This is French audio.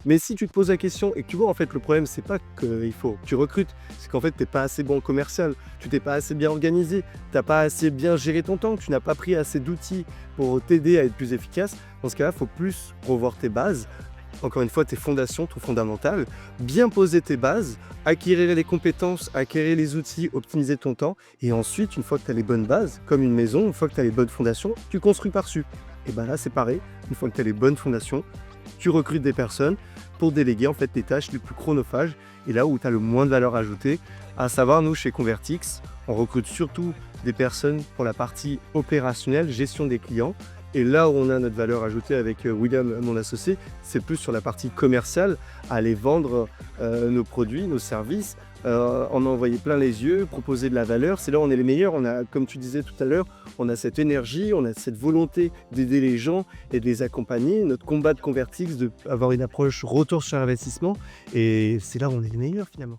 Mais si tu te poses la question et que tu vois, en fait, le problème, c'est pas qu'il faut que tu recrutes, c'est qu'en fait, tu n'es pas assez bon commercial, tu t'es pas assez bien organisé, tu n'as pas assez bien géré ton temps, tu n'as pas pris assez d'outils pour t'aider à être plus efficace. Dans ce cas-là, il faut plus revoir tes bases. Encore une fois, tes fondations, ton fondamental, bien poser tes bases, acquérir les compétences, acquérir les outils, optimiser ton temps. Et ensuite, une fois que tu as les bonnes bases, comme une maison, une fois que tu as les bonnes fondations, tu construis par-dessus. Et bien là, c'est pareil. Une fois que tu as les bonnes fondations, tu recrutes des personnes pour déléguer en fait les tâches les plus chronophages et là où tu as le moins de valeur ajoutée. À savoir, nous, chez Convertix, on recrute surtout des personnes pour la partie opérationnelle, gestion des clients. Et là où on a notre valeur ajoutée avec William, mon associé, c'est plus sur la partie commerciale, aller vendre nos produits, nos services, en envoyer plein les yeux, proposer de la valeur. C'est là où on est les meilleurs. On a, comme tu disais tout à l'heure, on a cette énergie, on a cette volonté d'aider les gens et de les accompagner. Notre combat de Convertix, d'avoir une approche retour sur investissement. Et c'est là où on est les meilleurs finalement.